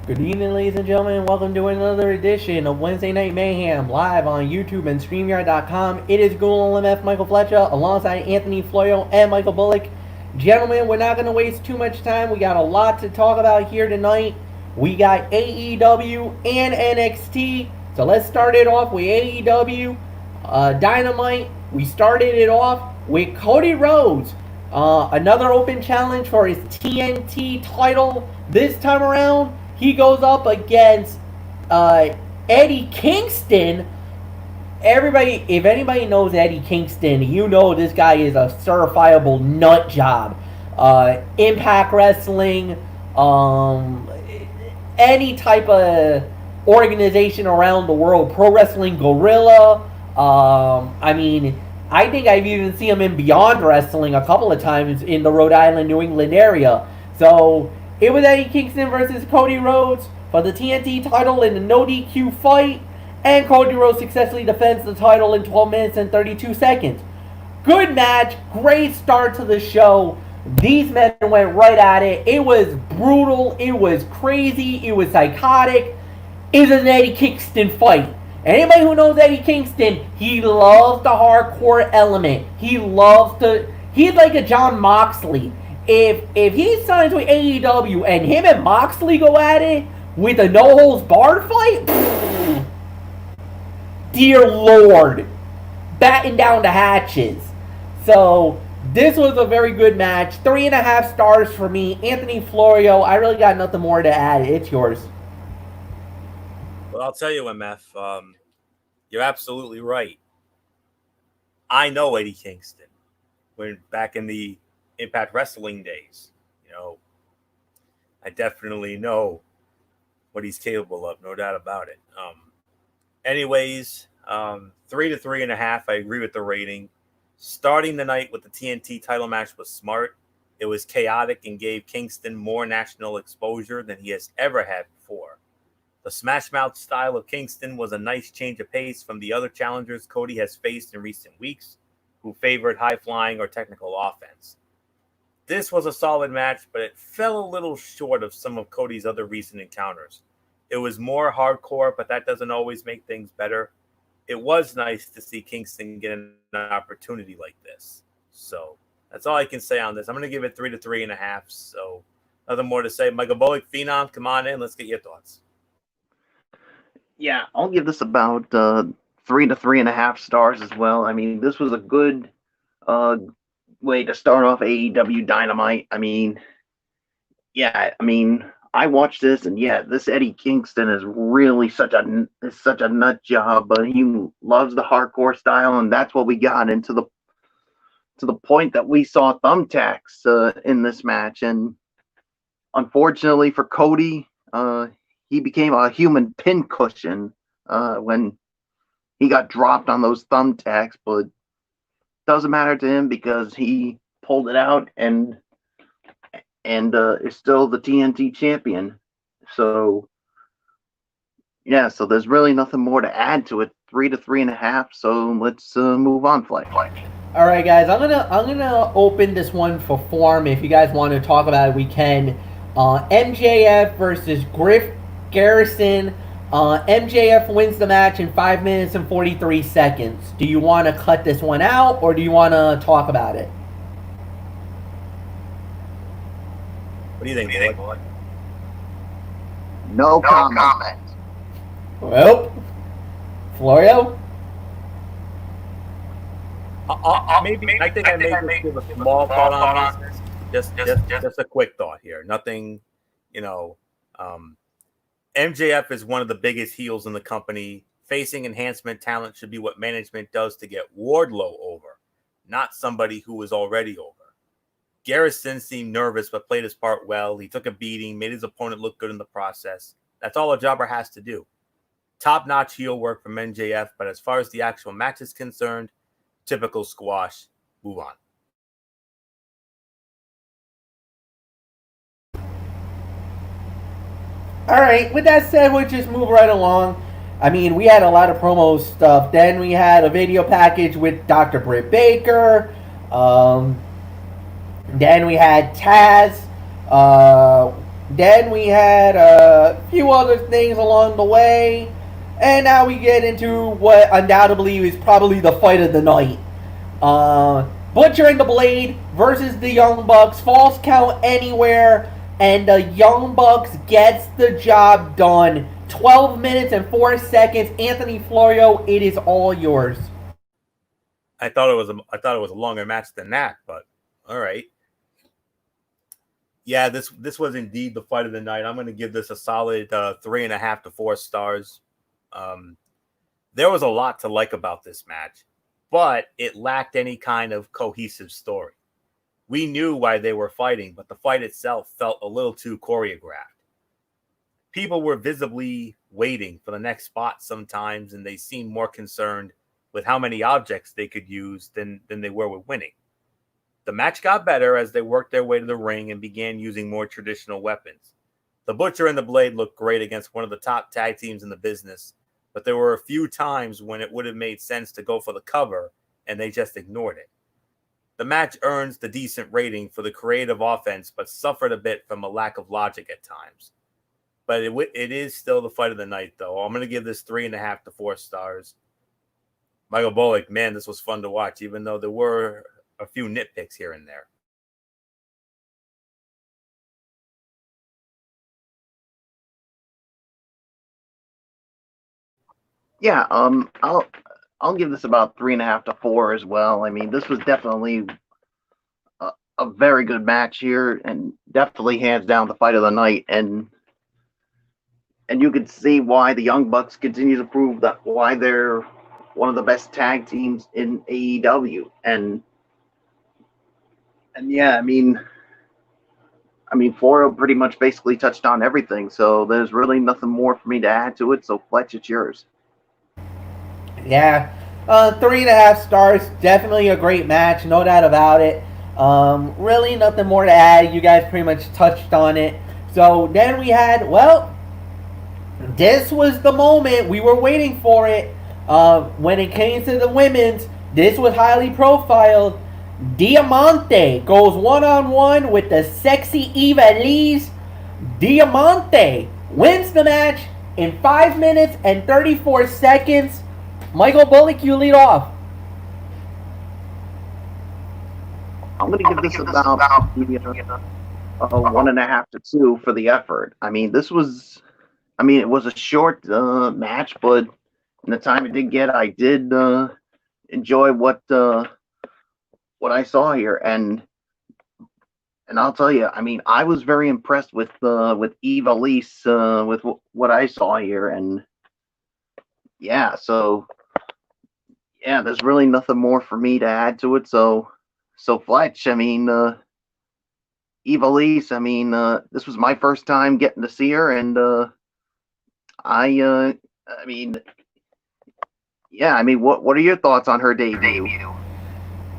Good evening, ladies and gentlemen. Welcome to another edition of Wednesday Night Mayhem live on YouTube and StreamYard.com. It is Ghoul MF Michael Fletcher alongside Anthony Florio and Michael Bullock. Gentlemen, we're not going to waste too much time. We got a lot to talk about here tonight. We got AEW and NXT. So let's start it off with AEW Dynamite. We started it off with Cody Rhodes. Another open challenge for his TNT title. This time around, he goes up against Eddie Kingston. If anybody knows Eddie Kingston, you know this guy is a certifiable nut job. Impact Wrestling, any type of organization around the world, Pro Wrestling Guerrilla. I think I've even seen him in Beyond Wrestling a couple of times in the Rhode Island, New England area. So it was Eddie Kingston versus Cody Rhodes for the TNT title in a no DQ fight, and Cody Rhodes successfully defends the title in 12 minutes and 32 seconds. Good match, great start to the show. These men went right at it. It was brutal, it was crazy, it was psychotic. It was an Eddie Kingston fight. Anybody who knows Eddie Kingston, he loves the hardcore element. He's like a John Moxley. If he signs with AEW and him and Moxley go at it with a no holds barred fight, dear Lord, batten down the hatches. So this was a very good match. 3.5 stars for me. Anthony Florio, I really got nothing more to add. It's yours. Well, I'll tell you, MF, you're absolutely right. I know Eddie Kingston when back in the Impact Wrestling days. I definitely know what he's capable of, no doubt about it. Anyways, 3 to 3.5. I agree with the rating. Starting the night with the TNT title match was smart. It was chaotic and gave Kingston more national exposure than he has ever had before. The smash mouth style of Kingston was a nice change of pace from the other challengers Cody has faced in recent weeks, who favored high-flying or technical offense. This was a solid match, but it fell a little short of some of Cody's other recent encounters. It was more hardcore, but that doesn't always make things better. It was nice to see Kingston get an opportunity like this. So that's all I can say on this. I'm going to give it 3 to 3.5. So nothing more to say. Michael Bullock, Phenom, come on in. Let's get your thoughts. Yeah, I'll give this about 3 to 3.5 stars as well. I mean, this was a good way to start off AEW Dynamite. I watched this, and this Eddie Kingston is really such a nut job, but he loves the hardcore style, and that's what we got into to the point that we saw thumbtacks in this match. And unfortunately for Cody, he became a human pincushion when he got dropped on those thumbtacks, but doesn't matter to him because he pulled it out and is still the TNT champion. So so there's really nothing more to add to it. 3 to 3.5. So let's move on, Flake. All right, guys. I'm gonna open this one for form. If you guys want to talk about it, we can. MJF versus Griff Garrison. MJF wins the match in 5 minutes and 43 seconds. Do you want to cut this one out, or do you want to talk about it? What do you think, boy? No comment. Well, Florio? I think I may give a small thought on this. Just a quick thought here. Nothing, MJF is one of the biggest heels in the company. Facing enhancement talent should be what management does to get Wardlow over, not somebody who is already over. Garrison seemed nervous but played his part well. He took a beating, made his opponent look good in the process. That's all a jobber has to do. Top-notch heel work from MJF, but as far as the actual match is concerned, typical squash. Move on. All right, with that said, we'll just move right along. We had a lot of promo stuff. Then we had a video package with Dr. Britt Baker. Then we had Taz Then we had a few other things along the way. And now we get into what undoubtedly is probably the fight of the night. Butcher and the Blade versus the Young Bucks. False count anywhere. And the Young Bucks gets the job done. 12 minutes and 4 seconds. Anthony Florio, it is all yours. I thought it was a longer match than that, but all right. Yeah, this was indeed the fight of the night. I'm going to give this a solid 3.5 to 4 stars. There was a lot to like about this match, but it lacked any kind of cohesive story. We knew why they were fighting, but the fight itself felt a little too choreographed. People were visibly waiting for the next spot sometimes, and they seemed more concerned with how many objects they could use than they were with winning. The match got better as they worked their way to the ring and began using more traditional weapons. The Butcher and the Blade looked great against one of the top tag teams in the business, but there were a few times when it would have made sense to go for the cover, and they just ignored it. The match earns the decent rating for the creative offense, but suffered a bit from a lack of logic at times. But it is still the fight of the night, though. I'm going to give this 3.5 to 4 stars. Michael Bullock, man, this was fun to watch, even though there were a few nitpicks here and there. Yeah, I'll give this about 3.5 to 4 as well. I mean, this was definitely a very good match here, and definitely hands down the fight of the night. And you could see why the Young Bucks continue to prove that why they're one of the best tag teams in AEW. And yeah, I mean, Florio pretty much basically touched on everything, so there's really nothing more for me to add to it. So Fletch, it's yours. Yeah, 3.5 stars. Definitely a great match, no doubt about it. Really nothing more to add. You guys pretty much touched on it. So then we had, well, this was the moment we were waiting for it. When it came to the women's, this was highly profiled. Diamante goes one-on-one with the sexy Eva Lees. Diamante wins the match in 5 minutes and 34 seconds. Michael Bullock, you lead off. I'm going to give this about 1.5 to 2 for the effort. I mean, it was a short match, but in the time it did get, I did enjoy what I saw here, and I'll tell you, I mean, I was very impressed with Eva Lise with what I saw here, and yeah, so yeah, there's really nothing more for me to add to it. So Fletch, I mean, Eva Lise, I mean, this was my first time getting to see her, and I mean, yeah, I mean, what are your thoughts on her debut?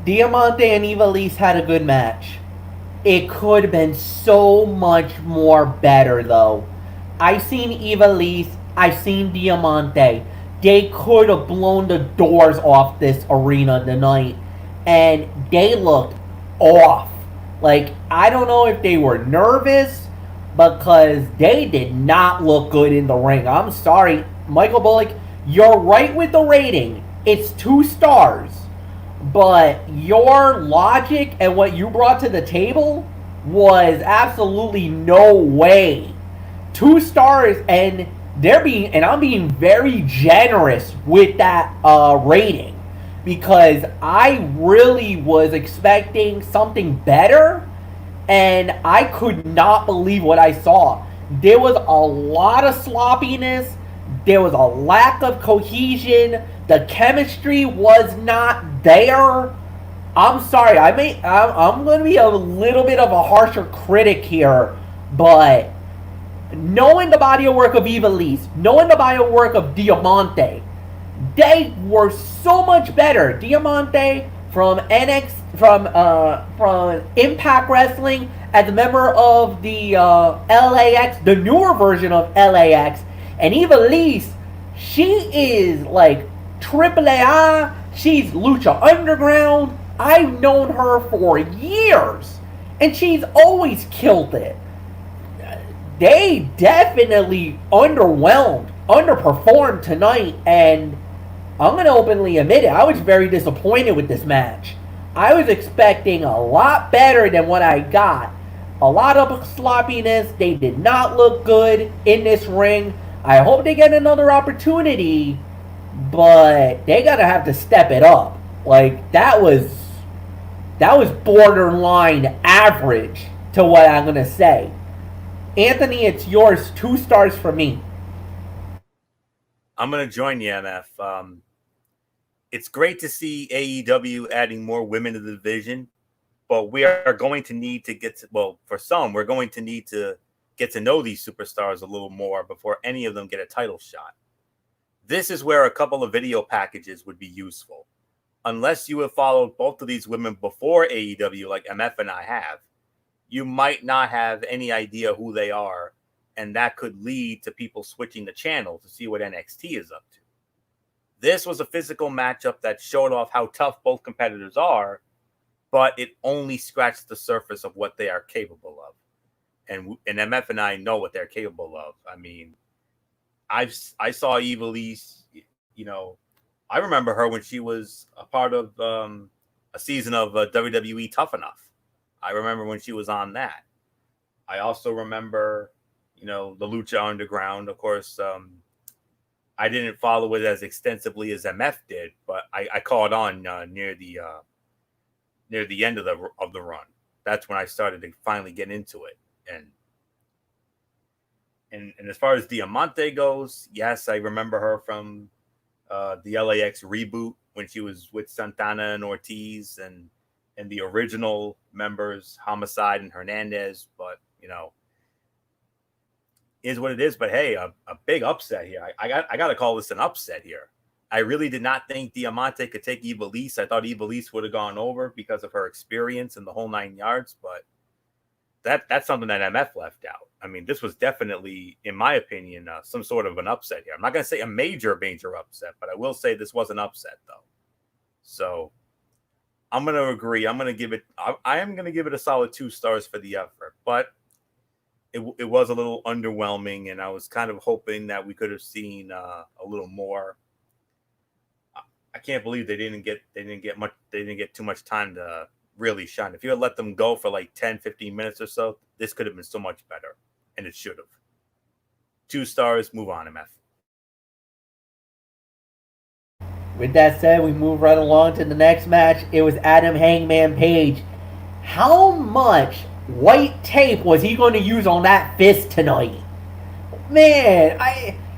Diamante and Eva Lise had a good match. It could have been so much more better, though. I've seen Eva Lise, I've seen Diamante. They could have blown the doors off this arena tonight, and they looked off. Like, I don't know if they were nervous, because they did not look good in the ring. I'm sorry, Michael Bullock, you're right with the rating. It's 2 stars. But your logic and what you brought to the table was absolutely no way. 2 stars, and I'm being very generous with that rating, because I really was expecting something better, and I could not believe what I saw. There was a lot of sloppiness. There was a lack of cohesion. The chemistry was not there. I'm sorry. I'm going to be a little bit of a harsher critic here, but knowing the body of work of Eva Lise, knowing the body of work of Diamante, they were so much better. Diamante from from Impact Wrestling as a member of the LAX, the newer version of LAX, and Eva Lise, she is like AAA. She's Lucha Underground. I've known her for years, and she's always killed it. they definitely underperformed tonight, and I'm going to openly admit it. I was very disappointed with this match. I was expecting a lot better than what I got. A lot of sloppiness. They did not look good in this ring. I hope they get another opportunity, but they got to have to step it up. Like, that was borderline average to what I'm going to say. Anthony, it's yours. 2 stars for me. I'm going to join you, MF. It's great to see AEW adding more women to the division, but we are going to need to for some, we're going to need to get to know these superstars a little more before any of them get a title shot. This is where a couple of video packages would be useful. Unless you have followed both of these women before AEW, like MF and I have, you might not have any idea who they are, and that could lead to people switching the channel to see what NXT is up to. This was a physical matchup that showed off how tough both competitors are, but it only scratched the surface of what they are capable of. And MF and I know what they're capable of. I mean, I saw Ivelisse, I remember her when she was a part of a season of WWE Tough Enough. I remember when she was on that. I also remember, the Lucha Underground. Of course, I didn't follow it as extensively as MF did, but I caught on near the end of the run. That's when I started to finally get into it. And as far as Diamante goes, yes, I remember her from the LAX reboot when she was with Santana and Ortiz and the original members, Homicide and Hernandez. But, is what it is. But hey, a big upset here. I got to call this an upset here. I really did not think Diamante could take Ivelisse. I thought Ivelisse would have gone over because of her experience and the whole 9 yards. But that's something that MF left out. I mean, this was definitely, in my opinion, some sort of an upset here. I'm not going to say a major upset, but I will say this was an upset, though. So I'm going to agree. I am going to give it a solid 2 stars for the effort. But it was a little underwhelming, and I was kind of hoping that we could have seen a little more. I can't believe they didn't get too much time to really shine. If you had let them go for like 10, 15 minutes or so, this could have been so much better, and it should have. 2 stars, move on, MF. With that said, we move right along to the next match. It was Adam Hangman Page. How much white tape was he going to use on that fist tonight? Man,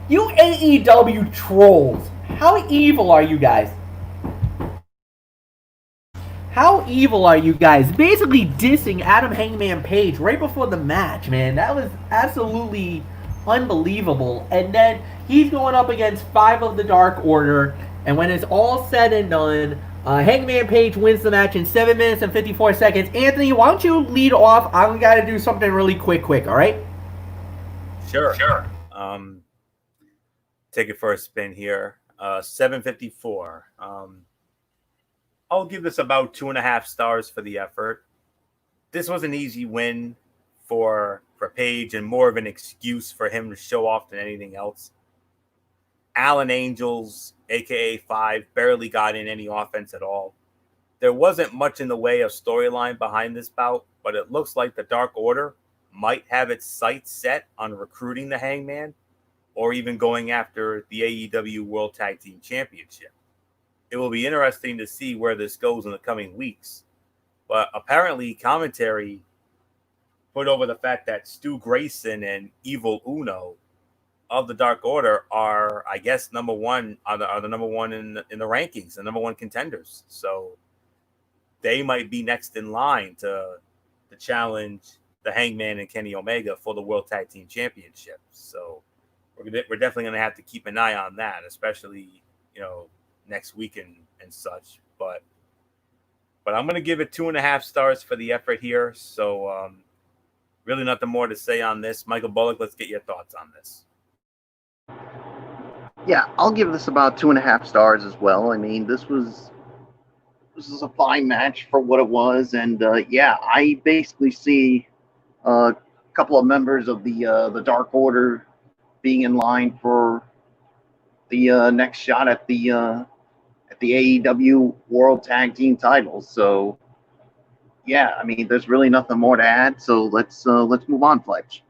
you AEW trolls. How evil are you guys? How evil are you guys? Basically dissing Adam Hangman Page right before the match, man. That was absolutely unbelievable. And then he's going up against 5 of the Dark Order. And when it's all said and done, Hangman Page wins the match in 7 minutes and 54 seconds. Anthony, why don't you lead off? I'm got to do something really quick, all right? Sure. Take it for a spin here. 7:54. I'll give this about 2.5 stars for the effort. This was an easy win for Page and more of an excuse for him to show off than anything else. Alan Angels, a.k.a. 5, barely got in any offense at all. There wasn't much in the way of storyline behind this bout, but it looks like the Dark Order might have its sights set on recruiting the Hangman or even going after the AEW World Tag Team Championship. It will be interesting to see where this goes in the coming weeks. But apparently commentary put over the fact that Stu Grayson and Evil Uno of the Dark Order are, I guess, number one, are the number one in the rankings, the number one contenders. So they might be next in line to challenge the Hangman and Kenny Omega for the World Tag Team Championship. So we're definitely going to have to keep an eye on that, especially, next week and such. But I'm going to give it 2.5 stars for the effort here. So really nothing more to say on this. Michael Bullock, let's get your thoughts on this. Yeah, I'll give this about 2.5 stars as well. I mean, this was a fine match for what it was, and I basically see couple of members of the Dark Order being in line for the next shot at the AEW World Tag Team titles. So yeah, I mean, there's really nothing more to add. So let's move on, Fletch.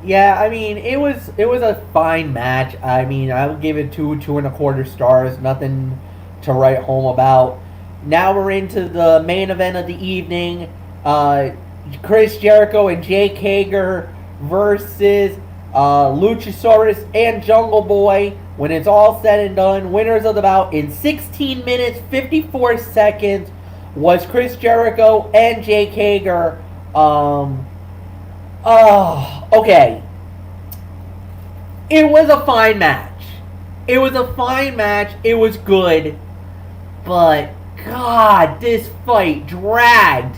Yeah, I mean, it was a fine match. I mean, I would give it 2.25 stars. Nothing to write home about. Now we're into the main event of the evening. Chris Jericho and Jake Hager versus Luchasaurus and Jungle Boy. When it's all said and done, winners of the bout in 16 minutes 54 seconds was Chris Jericho and Jake Hager. Okay. It was a fine match. It was a fine match. It was good. But, God, this fight dragged.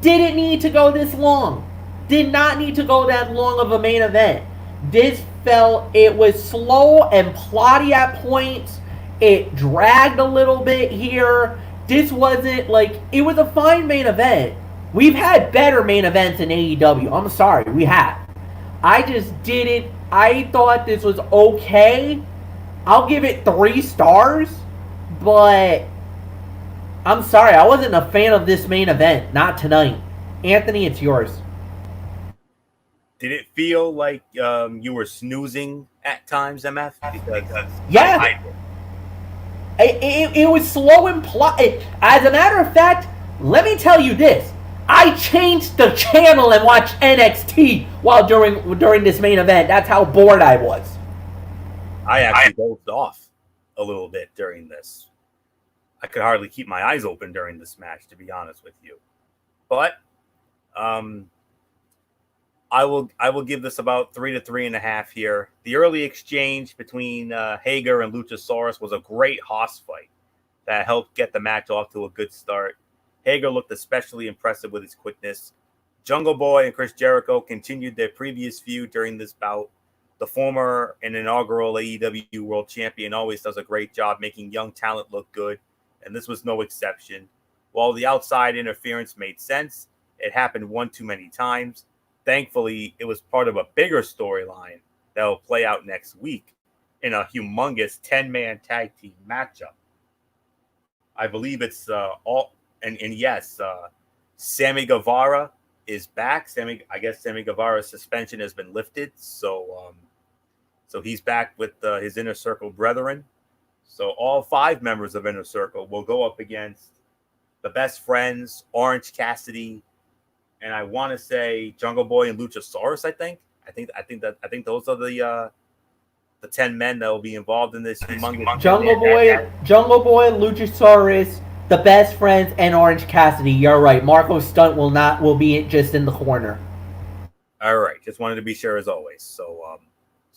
Didn't need to go this long. Did not need to go that long of a main event. It was slow and plotty at points. It dragged a little bit here. This wasn't like, it was a fine main event. We've had better main events in AEW. I'm sorry, we have. I just didn't. I thought this was okay. I'll give it 3 stars, but I'm sorry, I wasn't a fan of this main event. Not tonight. Anthony, it's yours. Did it feel like you were snoozing at times, MF? Because Yeah. It was slow and plot. As a matter of fact, let me tell you this. I changed the channel and watched NXT while during this main event. That's how bored I was. I actually dozed off a little bit during this. I could hardly keep my eyes open during this match, to be honest with you. But I will give this about 3 to 3.5 here. The early exchange between Hager and Luchasaurus was a great hoss fight that helped get the match off to a good start. Hager looked especially impressive with his quickness. Jungle Boy and Chris Jericho continued their previous feud during this bout. The former and inaugural AEW World Champion always does a great job making young talent look good, and this was no exception. While the outside interference made sense, it happened one too many times. Thankfully, it was part of a bigger storyline that will play out next week in a humongous 10-man tag team matchup. I believe it's yes, Sammy Guevara is back. I guess Sammy Guevara's suspension has been lifted, so he's back with his Inner Circle brethren. So all 5 members of Inner Circle will go up against the Best Friends, Orange Cassidy, and I want to say Jungle Boy and Luchasaurus. I think those are the 10 men that will be involved in this humongous Jungle Boy, Luchasaurus, the Best Friends, and Orange Cassidy. You're right. Marco Stunt will be just in the corner. All right, just wanted to be sure as always. So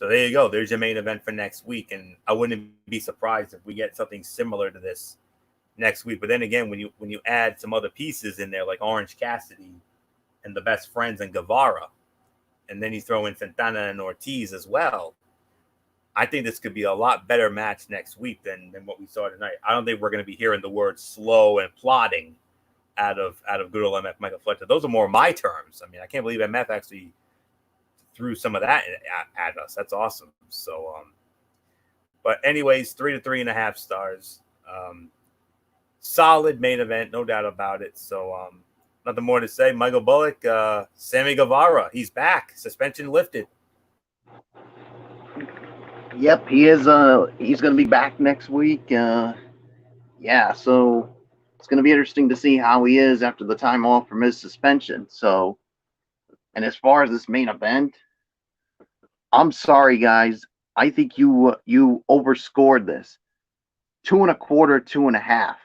there you go. There's your main event for next week, and I wouldn't be surprised if we get something similar to this next week. But then again, when you add some other pieces in there like Orange Cassidy and the Best Friends and Guevara, and then you throw in Santana and Ortiz as well, I think this could be a lot better match next week than what we saw tonight. I don't think we're going to be hearing the word slow and plotting out of good old MF Michael Fletcher. Those are more my terms. I mean, I can't believe MF actually threw some of that at us. That's awesome. So, but anyways, 3 to 3.5 stars. Solid main event, no doubt about it. So, nothing more to say. Michael Bullock, Sammy Guevara, he's back. Suspension lifted. Yep, he is. He's going to be back next week. Yeah, so it's going to be interesting to see how he is after the time off from his suspension. So, and as far as this main event, I'm sorry, guys. I think you overscored this. 2.25, 2.5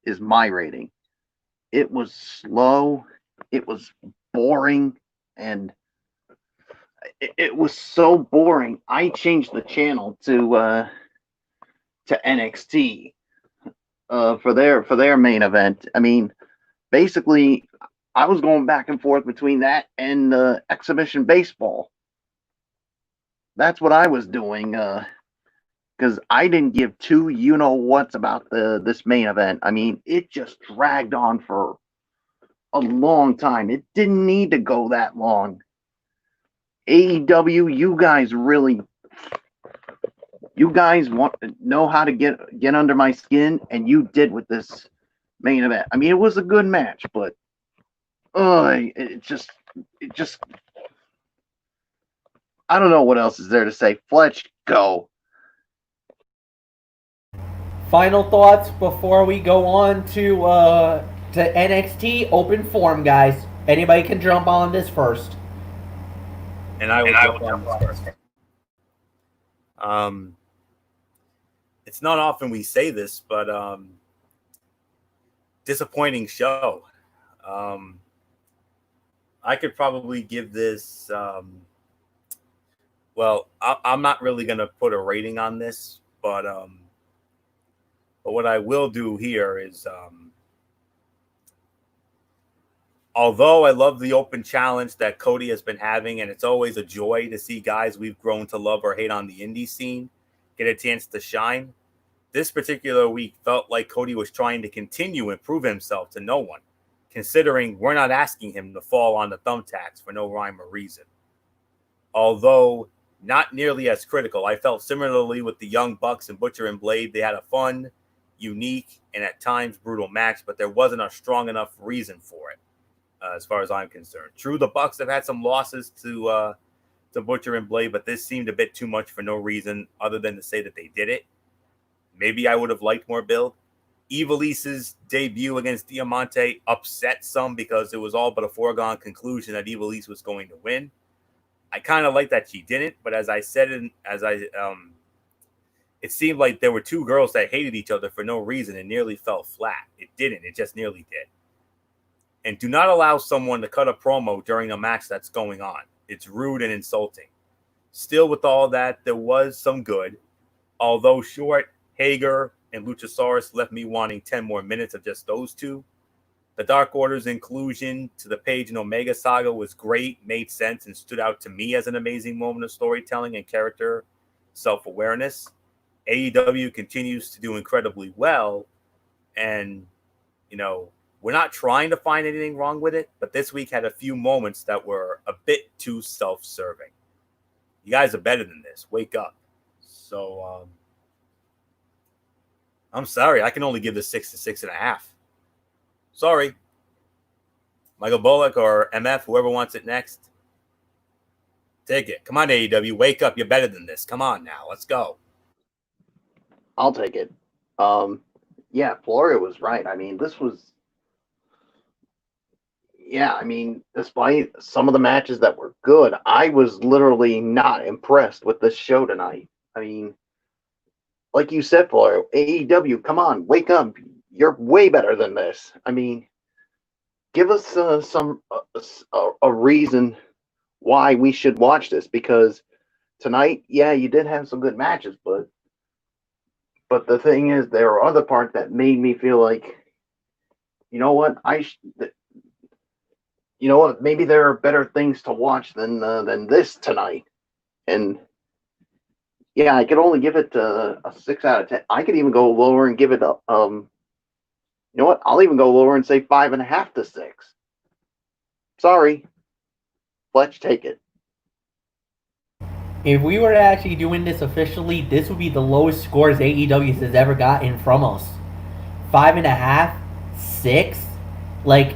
is my rating. It was slow. It was boring, and it was so boring. I changed the channel to NXT for their main event. I mean, basically, I was going back and forth between that and exhibition baseball. That's what I was doing because I didn't give two whats about this main event. I mean, it just dragged on for a long time. It didn't need to go that long. AEW, you guys know how to get under my skin, and you did with this main event. I mean, it was a good match, but it just I don't know what else is there to say. Fletch, go. Final thoughts before we go on to NXT Open Forum, guys. Anybody can jump on this first. And I will jump on this first. It's not often we say this, but disappointing show. I could probably give this. Well, I'm not really going to put a rating on this, but what I will do here is, although I love the open challenge that Cody has been having, and it's always a joy to see guys we've grown to love or hate on the indie scene get a chance to shine, this particular week felt like Cody was trying to continue and prove himself to no one, considering we're not asking him to fall on the thumbtacks for no rhyme or reason. Although not nearly as critical, I felt similarly with the Young Bucks and Butcher and Blade. They had a fun, unique, and at times brutal match, but there wasn't a strong enough reason for it, as far as I'm concerned. True, the Bucks have had some losses to Butcher and Blade, but this seemed a bit too much for no reason other than to say that they did it. Maybe I would have liked more build. Evilise's debut against Diamante upset some because it was all but a foregone conclusion that Ivelisse was going to win. I kind of like that she didn't, but as I said, it seemed like there were two girls that hated each other for no reason and nearly fell flat. It didn't. It just nearly did. And do not allow someone to cut a promo during a match that's going on. It's rude and insulting. Still, with all that, there was some good. Although short, Hager and Luchasaurus left me wanting 10 more minutes of just those two. The Dark Order's inclusion to the Page and Omega saga was great, made sense, and stood out to me as an amazing moment of storytelling and character self-awareness. AEW continues to do incredibly well, and, we're not trying to find anything wrong with it, but this week had a few moments that were a bit too self-serving. You guys are better than this. Wake up. So, I'm sorry. I can only give this 6 to 6.5. Sorry. Michael Bullock or MF, whoever wants it next. Take it. Come on, AEW. Wake up. You're better than this. Come on now. Let's go. I'll take it. Yeah, Floria was right. I mean, this was... Yeah, I mean, despite some of the matches that were good, I was literally not impressed with this show tonight. I mean, like you said, Floria, AEW, come on, wake up. You're way better than this. I mean, give us a reason why we should watch this, because tonight, yeah, you did have some good matches, but the thing is, there are other parts that made me feel like, you know what, maybe there are better things to watch than this tonight. And yeah, I could only give it a 6 out of 10. I could even go lower and give it a you know what? I'll even go lower and say 5.5 to 6. Sorry, Fletch, take it. If we were actually doing this officially, this would be the lowest scores AEW has ever gotten from us. 5.5, 6. Like,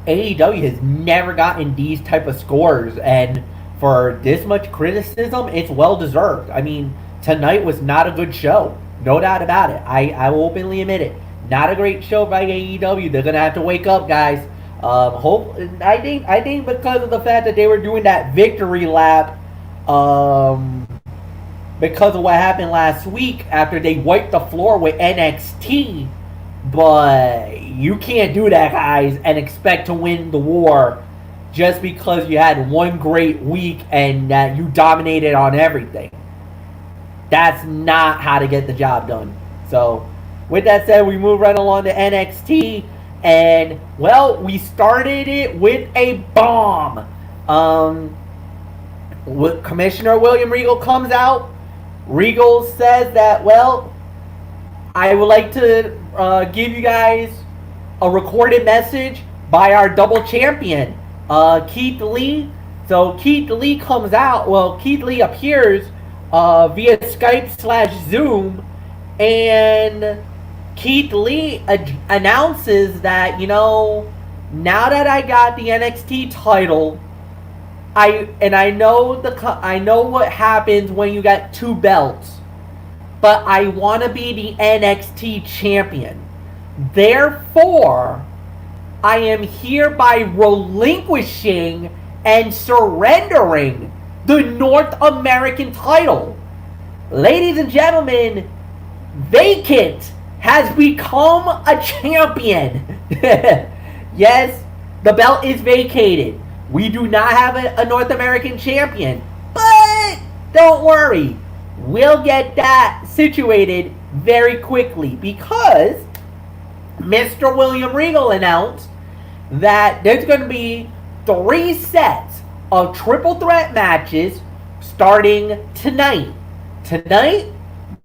AEW has never gotten these type of scores, and for this much criticism, it's well deserved. I mean, tonight was not a good show, no doubt about it. I will openly admit it. Not a great show by AEW. They're gonna have to wake up, guys. I think because of the fact that they were doing that victory lap, because of what happened last week after they wiped the floor with NXT. But you can't do that, guys, and expect to win the war just because you had one great week and that you dominated on everything. That's not how to get the job done. So, with that said, we move right along to NXT, and, well, we started it with a bomb. Commissioner William Regal comes out. Regal says that, well, I would like to give you guys a recorded message by our double champion, Keith Lee. So Keith Lee comes out. Well, Keith Lee appears via Skype/Zoom, and Keith Lee announces that, now that I got the NXT title, I know what happens when you got two belts, but I want to be the NXT champion. Therefore, I am hereby relinquishing and surrendering the North American title. Ladies and gentlemen, Vacant has become a champion. Yes, the belt is vacated. We do not have a North American champion, but don't worry. We'll get that situated very quickly, because Mr. William Regal announced that there's going to be 3 sets of triple threat matches starting tonight,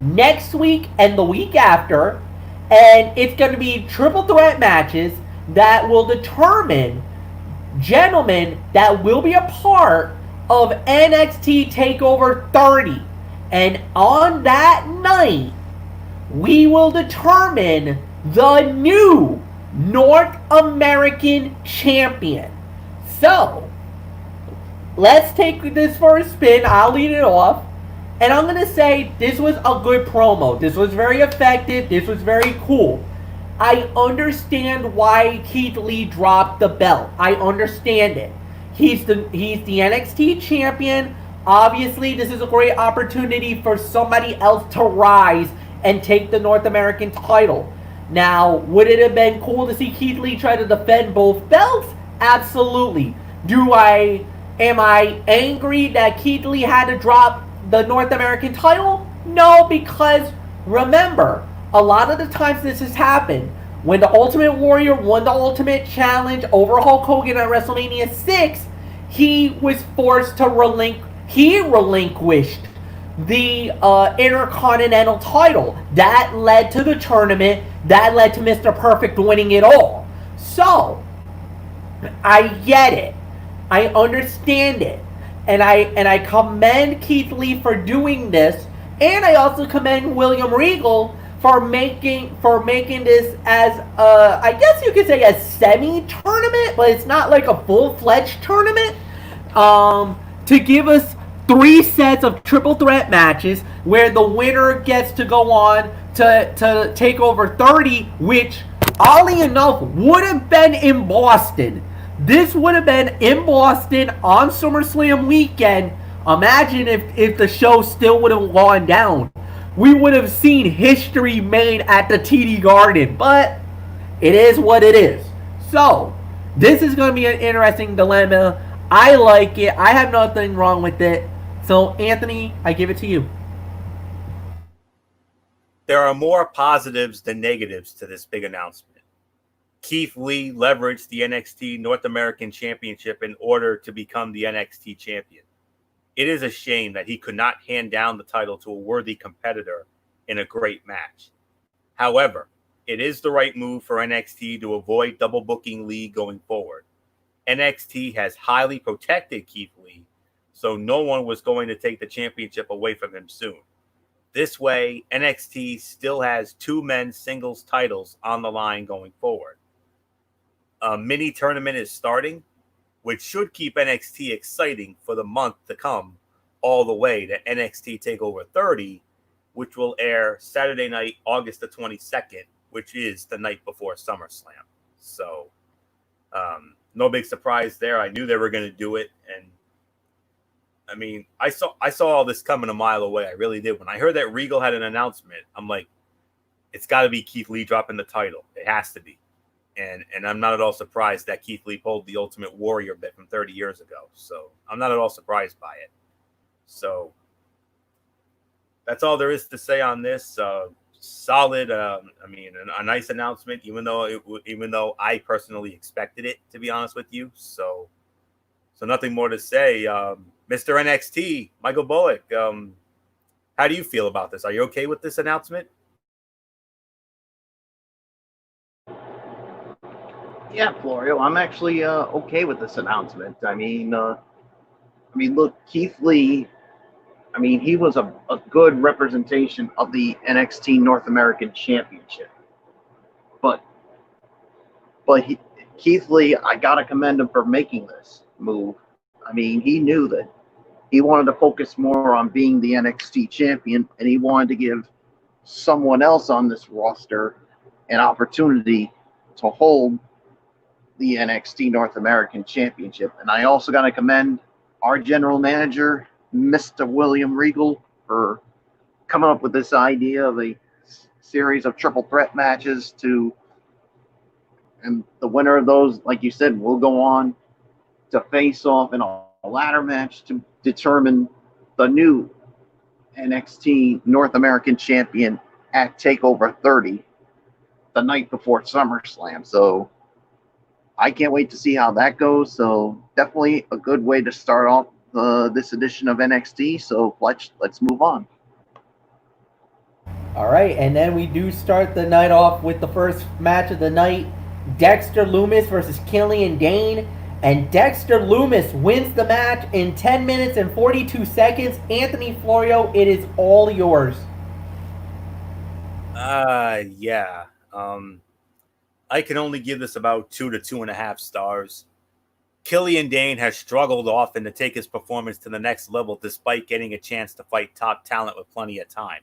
next week, and the week after. And it's going to be triple threat matches that will determine gentlemen that will be a part of NXT TakeOver 30. And on that night, we will determine the new North American champion. So, let's take this for a spin. I'll lead it off. And I'm going to say this was a good promo. This was very effective. This was very cool. I understand why Keith Lee dropped the belt. I understand it. He's the NXT champion. Obviously, this is a great opportunity for somebody else to rise and take the North American title. Now, would it have been cool to see Keith Lee try to defend both belts? Absolutely. Am I angry that Keith Lee had to drop the North American title? No, because remember, a lot of the times this has happened. When the Ultimate Warrior won the Ultimate Challenge over Hulk Hogan at WrestleMania 6, he was forced to relinquished the Intercontinental title. That led to the tournament. That led to Mr. Perfect winning it all. So, I get it. I understand it. And I commend Keith Lee for doing this. And I also commend William Regal for making this as I guess you could say a semi-tournament, but it's not like a full-fledged tournament. To give us 3 sets of triple threat matches where the winner gets to go on to take over 30, which oddly enough would have been in Boston. This would have been in Boston on SummerSlam weekend. Imagine if the show still would have gone down. We would have seen history made at the TD Garden, but it is what it is. So, this is going to be an interesting dilemma. I like it. I have nothing wrong with it. So, Anthony, I give it to you. There are more positives than negatives to this big announcement. Keith Lee leveraged the NXT North American Championship in order to become the NXT champion. It is a shame that he could not hand down the title to a worthy competitor in a great match. However, it is the right move for NXT to avoid double booking Lee going forward. NXT has highly protected Keith Lee, so no one was going to take the championship away from him soon. This way, NXT still has 2 men's singles titles on the line going forward. A mini tournament is starting, which should keep NXT exciting for the month to come, all the way to NXT TakeOver 30, which will air Saturday night, August the 22nd, which is the night before SummerSlam. So, no big surprise there. I knew they were going to do it, and I mean, I saw all this coming a mile away. I really did. When I heard that Regal had an announcement, I'm like, it's got to be Keith Lee dropping the title. It has to be. And I'm not at all surprised that Keith Lee pulled the Ultimate Warrior bit from 30 years ago. So I'm not at all surprised by it. So that's all there is to say on this. Solid. I mean, a nice announcement, even though I personally expected it, to be honest with you. So nothing more to say. Mr. NXT, Michael Bullock, how do you feel about this? Are you okay with this announcement? Yeah, Florio, I'm actually okay with this announcement. Look, Keith Lee. I mean, he was a good representation of the NXT North American Championship, but Keith Lee, I gotta commend him for making this move. I mean, he knew that he wanted to focus more on being the NXT champion, and he wanted to give someone else on this roster an opportunity to hold the NXT North American Championship. And I also got to commend our general manager, Mr. William Regal, for coming up with this idea of a series of triple threat matches and the winner of those, like you said, will go on to face off in a ladder match to determine the new NXT North American champion at TakeOver 30 the night before SummerSlam. So I can't wait to see how that goes. So definitely a good way to start off this edition of NXT. So let's move on. All right, and then we do start the night off with the first match of the night: Dexter Lumis versus Killian Dane. And Dexter Lumis wins the match in 10 minutes and 42 seconds. Anthony Florio, it is all yours. Yeah. I can only give this about 2 to 2.5 stars. Killian Dane has struggled often to take his performance to the next level despite getting a chance to fight top talent with plenty of time.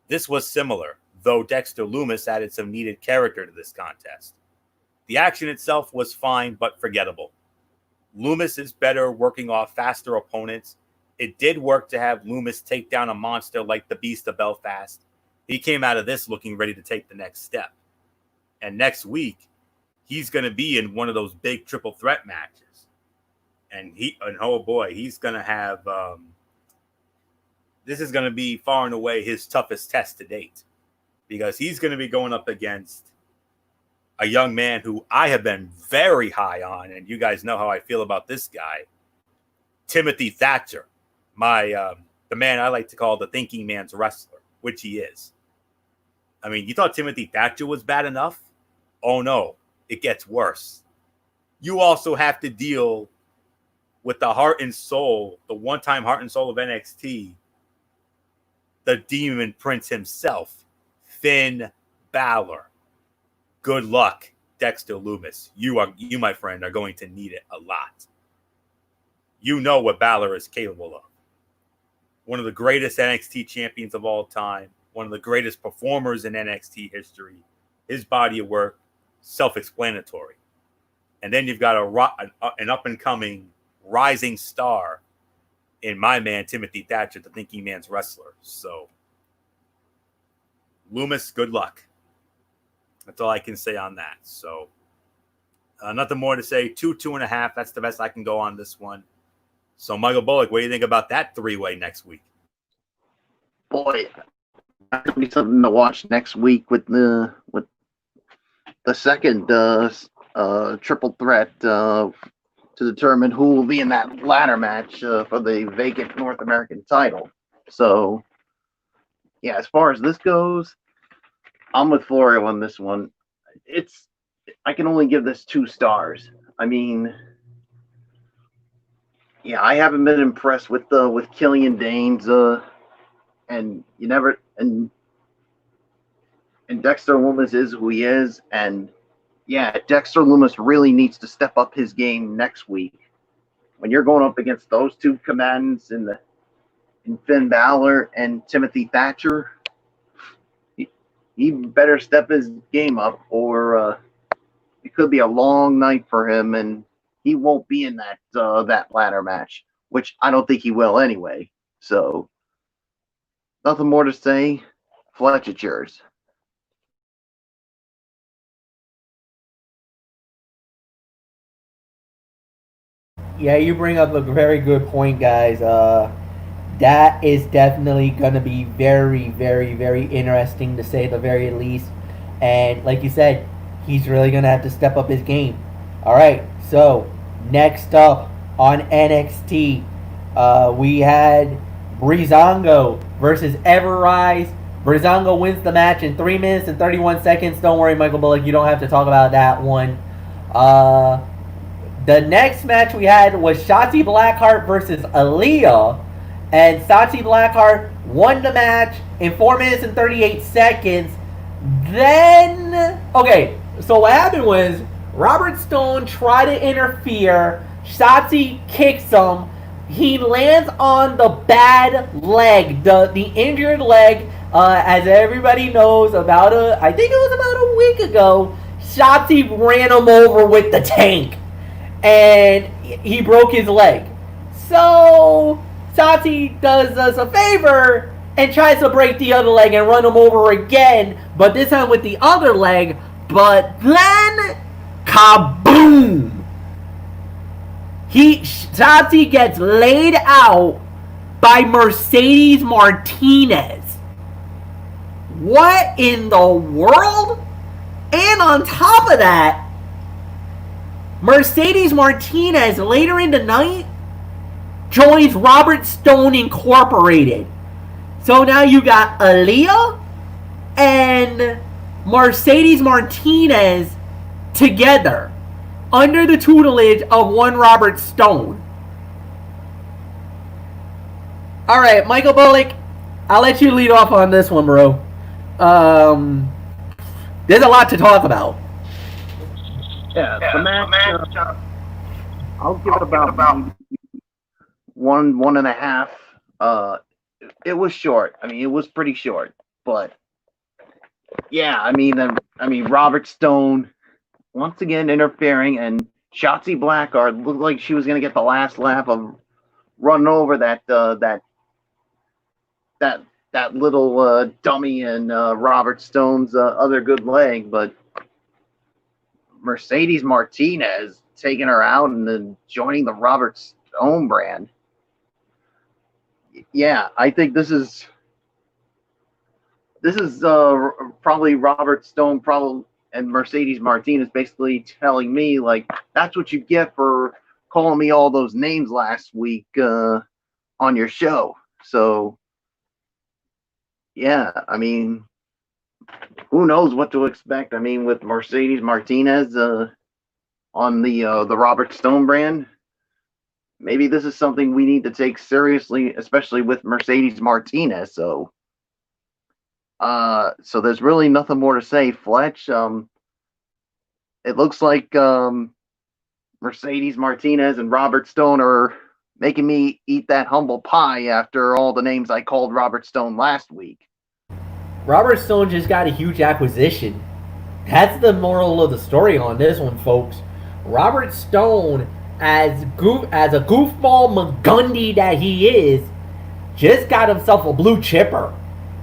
This was similar, though Dexter Lumis added some needed character to this contest. The action itself was fine but forgettable. Lumis is better working off faster opponents. It did work to have Lumis take down a monster like the Beast of Belfast. He came out of this looking ready to take the next step. And next week, he's going to be in one of those big triple threat matches. And oh boy, he's going to have, this is going to be far and away his toughest test to date. Because he's going to be going up against a young man who I have been very high on, and you guys know how I feel about this guy, Timothy Thatcher, the man I like to call the thinking man's wrestler, which he is. I mean, you thought Timothy Thatcher was bad enough? Oh no, it gets worse. You also have to deal with the heart and soul, the one-time heart and soul of NXT, the Demon Prince himself, Finn Balor. Good luck, Dexter Lumis. You, my friend, are going to need it a lot. You know what Balor is capable of. One of the greatest NXT champions of all time. One of the greatest performers in NXT history. His body of work, self-explanatory. And then you've got an up-and-coming rising star in my man, Timothy Thatcher, the thinking man's wrestler. So, Lumis, good luck. That's all I can say on that. So, nothing more to say. 2.5. That's the best I can go on this one. So, Michael Bullock, what do you think about that three-way next week? Boy, that's gonna be something to watch next week with the second triple threat to determine who will be in that ladder match for the vacant North American title. So, yeah, as far as this goes, I'm with Florio on this one. I can only give this 2 stars. I mean, yeah, I haven't been impressed with Killian Dane's and Dexter Lumis is who he is, and yeah, Dexter Lumis really needs to step up his game next week. When you're going up against those two combatants in Finn Balor and Timothy Thatcher, he better step his game up, or it could be a long night for him, and he won't be in that ladder match, which I don't think he will anyway. So, nothing more to say. Fletch, it's yours. Yeah, you bring up a very good point, guys. That is definitely going to be very, very, very interesting, to say the very least. And like you said, he's really going to have to step up his game. All right, so next up on NXT, we had Breezango versus Everrise. Breezango wins the match in 3 minutes and 31 seconds. Don't worry, Michael Bullock, you don't have to talk about that one. Uh, the next match we had was Shotzi Blackheart versus Aaliyah, and Shotzi Blackheart won the match in 4 minutes and 38 seconds. Then, okay, so what happened was Robert Stone tried to interfere. Shotzi kicks him. He lands on the bad leg, the injured leg. As everybody knows, I think it was about a week ago, Shotzi ran him over with the tank, and he broke his leg. So Shotzi does us a favor and tries to break the other leg and run him over again, but this time with the other leg. But then, kaboom! Shotzi gets laid out by Mercedes Martinez. What in the world? And on top of that, Mercedes Martinez later in the night joins Robert Stone Incorporated. So now you got Aaliyah and Mercedes Martinez together under the tutelage of one Robert Stone. All right, Michael Bullock, I'll let you lead off on this one, bro. There's a lot to talk about. Yeah, the match. I'll give it about one and a half. It was short. I mean, it was pretty short, but yeah, I mean, Robert Stone once again interfering, and Shotzi Blackheart looked like she was gonna get the last laugh of running over that little dummy and Robert Stone's other good leg, but Mercedes Martinez taking her out and then joining the Robert Stone brand. Yeah, I think this is probably Robert Stone and Mercedes Martinez basically telling me, like, that's what you get for calling me all those names last week on your show. So yeah, I mean, who knows what to expect? I mean, with Mercedes Martinez on the Robert Stone brand, maybe this is something we need to take seriously, especially with Mercedes Martinez. So there's really nothing more to say, Fletch. It looks like Mercedes Martinez and Robert Stone are making me eat that humble pie after all the names I called Robert Stone last week. Robert Stone just got a huge acquisition. That's the moral of the story on this one, folks. Robert Stone, as a goofball McGundy that he is, just got himself a blue chipper.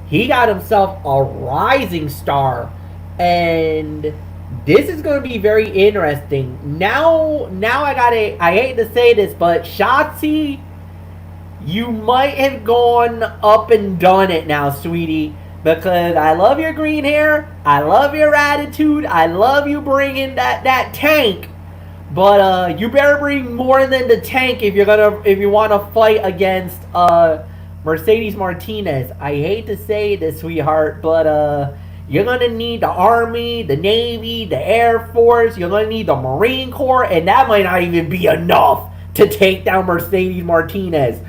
He got himself a rising star, and this is going to be very interesting. Now I hate to say this, but Shotzi, you might have gone up and done it now, sweetie. Because I love your green hair, I love your attitude, I love you bringing that tank. But you better bring more than the tank if you want to fight against Mercedes Martinez. I hate to say this, sweetheart, but you're gonna need the Army, the Navy, the Air Force. You're gonna need the Marine Corps, and that might not even be enough to take down Mercedes Martinez.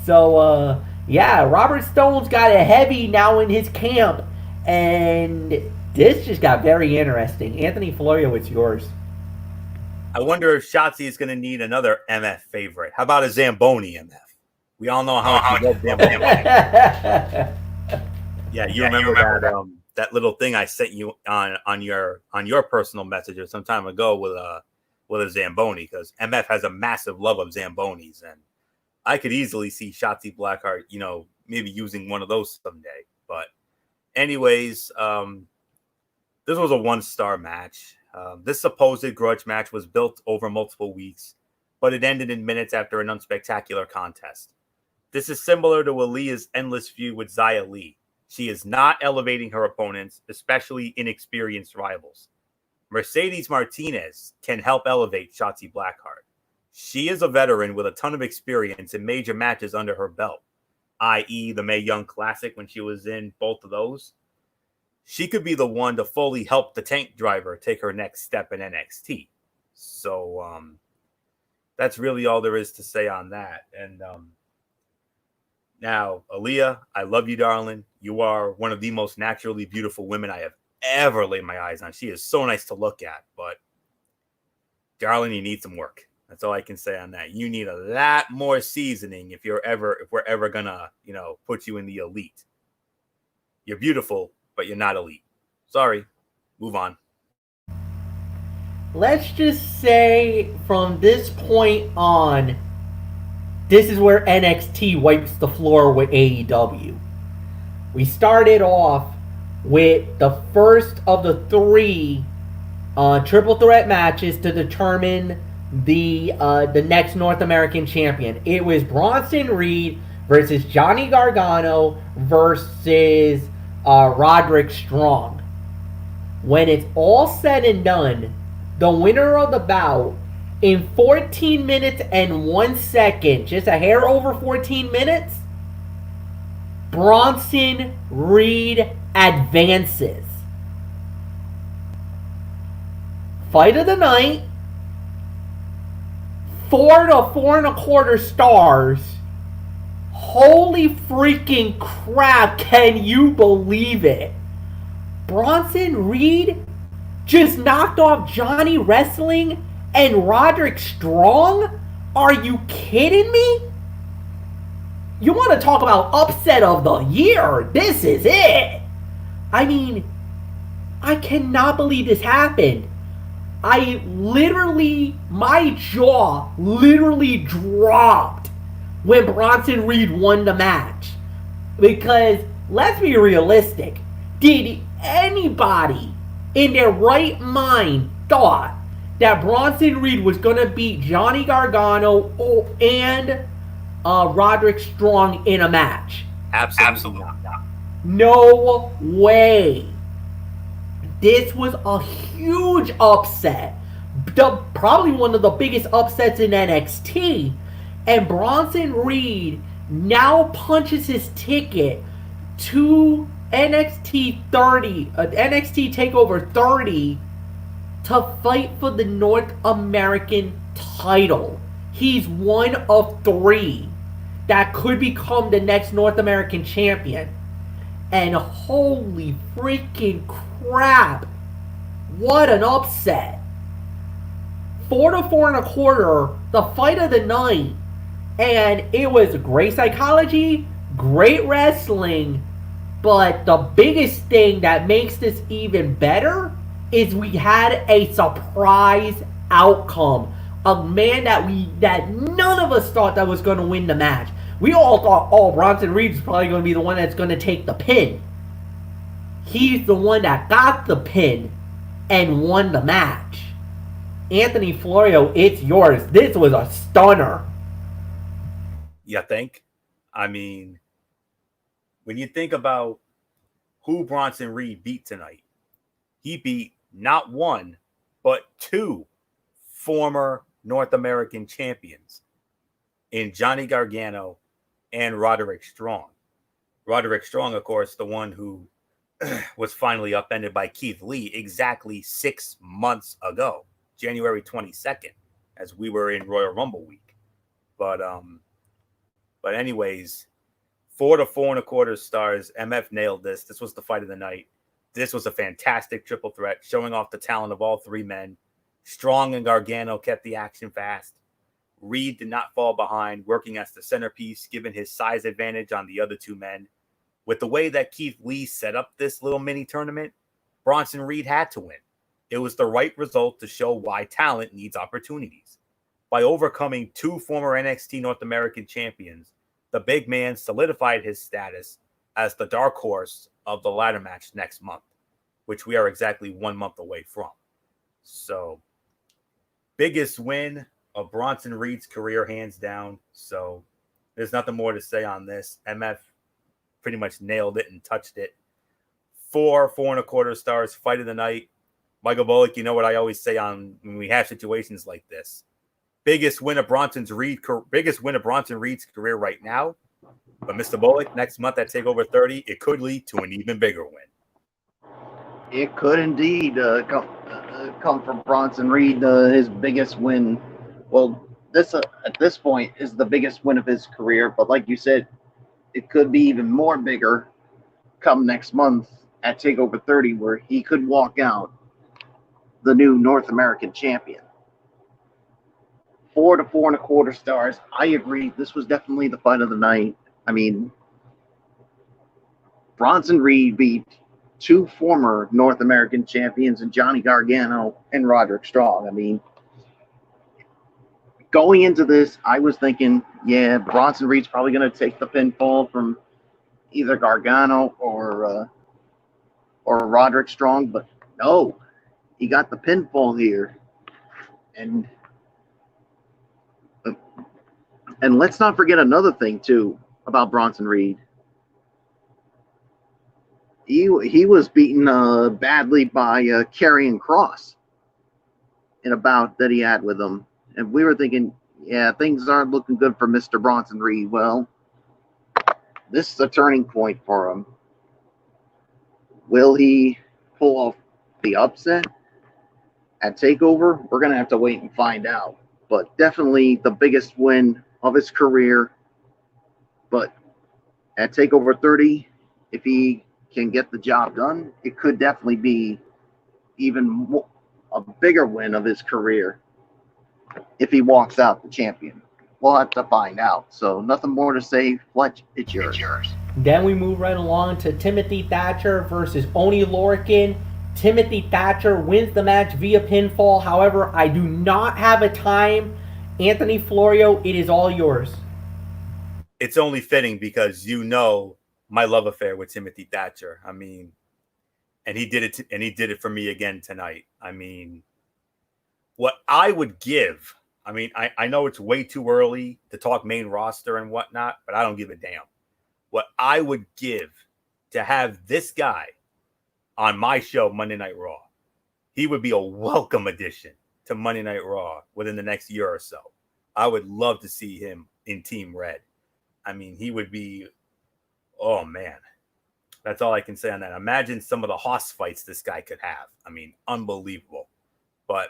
So yeah, Robert Stone's got it heavy now in his camp, and this just got very interesting. Anthony Florio, it's yours. I wonder if Shotzi is going to need another MF favorite. How about a Zamboni MF? We all know how much you love Zamboni. Yeah, you remember that little thing I sent you on your personal message some time ago with a Zamboni, because MF has a massive love of Zambonis, and I could easily see Shotzi Blackheart, maybe using one of those someday. But anyways, this was a 1-star match. This supposed grudge match was built over multiple weeks, but it ended in minutes after an unspectacular contest. This is similar to Aaliyah's endless feud with Xia Li. She is not elevating her opponents, especially inexperienced rivals. Mercedes Martinez can help elevate Shotzi Blackheart. She is a veteran with a ton of experience in major matches under her belt, i.e. the Mae Young Classic when she was in both of those. She could be the one to fully help the tank driver take her next step in NXT. So that's really all there is to say on that. And now, Aaliyah, I love you, darling. You are one of the most naturally beautiful women I have ever laid my eyes on. She is so nice to look at, but darling, you need some work. That's all I can say on that. You need a lot more seasoning if we're ever gonna, put you in the elite. You're beautiful, but you're not elite. Sorry. Move on. Let's just say from this point on, this is where NXT wipes the floor with AEW. We started off with the first of the three triple threat matches to determine the next North American champion. It was Bronson Reed versus Johnny Gargano versus Roderick Strong. When it's all said and done, the winner of the bout in 14 minutes and 1 second, just a hair over 14 minutes, Bronson Reed advances. Fight of the night, 4 to 4.25 stars. Holy freaking crap, can you believe it? Bronson Reed just knocked off Johnny Wrestling and Roderick Strong? Are you kidding me? You want to talk about upset of the year? This is it. I mean, I cannot believe this happened. My jaw literally dropped when Bronson Reed won the match. Because, let's be realistic, did anybody in their right mind thought that Bronson Reed was going to beat Johnny Gargano and Roderick Strong in a match? Absolutely not. No way. This was a huge upset. Probably one of the biggest upsets in NXT. And Bronson Reed now punches his ticket to NXT TakeOver 30 to fight for the North American title. He's one of 3 that could become the next North American champion. And holy freaking crap, what an upset. 4 to 4.25, the fight of the night. And it was great psychology, great wrestling. But the biggest thing that makes this even better is we had a surprise outcome. A man that none of us thought that was going to win the match. We all thought, Bronson Reed's probably going to be the one that's going to take the pin. He's the one that got the pin and won the match. Anthony Florio, it's yours. This was a stunner. You think? I mean, when you think about who Bronson Reed beat tonight, he beat not 1, but 2 former North American champions in Johnny Gargano and Roderick Strong. Roderick Strong, of course, the one who was finally upended by Keith Lee exactly 6 months ago, January 22nd, as we were in Royal Rumble week. But anyways, 4 to 4.25 stars. MF nailed this. This was the fight of the night. This was a fantastic triple threat, showing off the talent of all 3 men. Strong and Gargano kept the action fast. Reed did not fall behind, working as the centerpiece, given his size advantage on the other 2 men. With the way that Keith Lee set up this little mini tournament, Bronson Reed had to win. It was the right result to show why talent needs opportunities. By overcoming 2 former NXT North American champions, the big man solidified his status as the dark horse of the ladder match next month, which we are exactly 1 month away from. So, biggest win of Bronson Reed's career, hands down. So, there's nothing more to say on this. MF pretty much nailed it and touched it. 4.25 stars, fight of the night. Michael Bullock, you know what I always say when we have situations like this. Biggest win of Bronson Reed's career right now. But Mr. Bullock, next month at TakeOver 30, it could lead to an even bigger win. It could indeed. come from Bronson Reed, his biggest win. Well, this at this point is the biggest win of his career, but like you said, it could be even more bigger come next month at TakeOver 30, where he could walk out the new North American champion. 4 to 4.25 stars. I agree. This was definitely the fight of the night. I mean, Bronson Reed beat two former North American champions in Johnny Gargano and Roderick Strong. I mean, going into this, I was thinking, yeah, Bronson Reed's probably going to take the pinfall from either Gargano or Roderick Strong, but no, he got the pinfall here. And let's not forget another thing, too, about Bronson Reed. He was beaten badly by Karrion Kross in a bout that he had with him. And we were thinking, yeah, things aren't looking good for Mr. Bronson Reed. Well, this is a turning point for him. Will he pull off the upset at TakeOver? We're going to have to wait and find out. But definitely the biggest win of his career. But at TakeOver 30, if he can get the job done, it could definitely be even more, a bigger win of his career if he walks out the champion. We'll have to find out. So nothing more to say. Fletch, it's yours. Then we move right along to Timothy Thatcher versus Oney Lorcan. Timothy Thatcher wins the match via pinfall. However, I do not have a time. Anthony Florio, it is all yours. It's only fitting because you know my love affair with Timothy Thatcher. I mean, and he did it for me again tonight. I mean, what I would give, I mean, I know it's way too early to talk main roster and whatnot, but I don't give a damn. What I would give to have this guy on my show, Monday Night Raw, he would be a welcome addition to Monday Night Raw within the next year or so. I would love to see him in Team Red. I mean, he would be, oh man, that's all I can say on that. Imagine some of the hoss fights this guy could have. I mean, unbelievable. But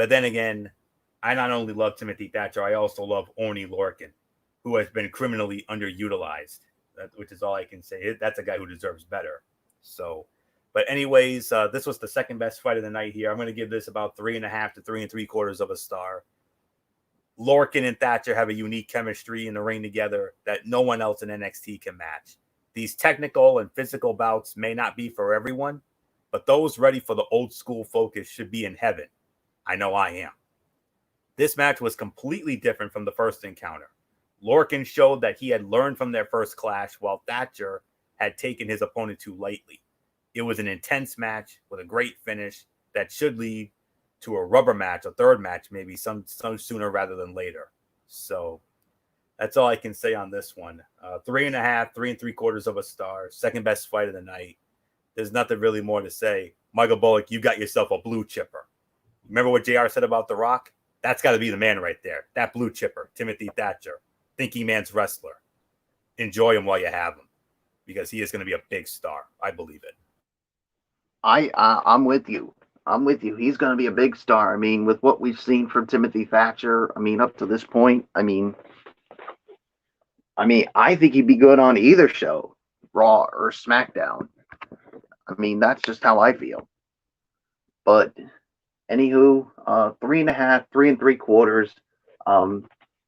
then again, I not only love Timothy Thatcher, I also love Oney Lorcan, who has been criminally underutilized, which is all I can say. That's a guy who deserves better. So, but anyways, this was the second best fight of the night here. I'm going to give this about 3.5 to 3.75 of a star. Lorcan and Thatcher have a unique chemistry in the ring together that no one else in NXT can match. These technical and physical bouts may not be for everyone, but those ready for the old school focus should be in heaven. I know I am. This match was completely different from the first encounter. Lorcan showed that he had learned from their first clash, while Thatcher had taken his opponent too lightly. It was an intense match with a great finish that should lead to a rubber match, a third match, maybe some sooner rather than later. So that's all I can say on this one. 3.5, 3.75 of a star. Second best fight of the night. There's nothing really more to say. Michael Bullock, you got yourself a blue chipper. Remember what JR said about The Rock? That's got to be the man right there. That blue chipper, Timothy Thatcher, thinking man's wrestler. Enjoy him while you have him, because he is going to be a big star. I believe it. I'm with you. I'm with you. He's going to be a big star. I mean, with what we've seen from Timothy Thatcher, I mean, up to this point, I think he'd be good on either show, Raw or SmackDown. I mean, that's just how I feel. But anywho, 3.5, 3.75,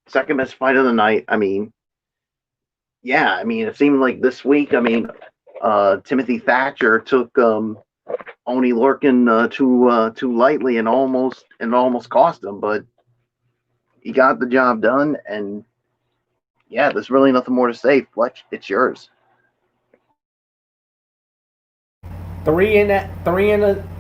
second best fight of the night. I mean, yeah, I mean, it seemed like this week, I mean, Timothy Thatcher took Oney Lorcan too lightly and almost cost him, but he got the job done, and yeah, there's really nothing more to say. Fletch, it's yours. 3 to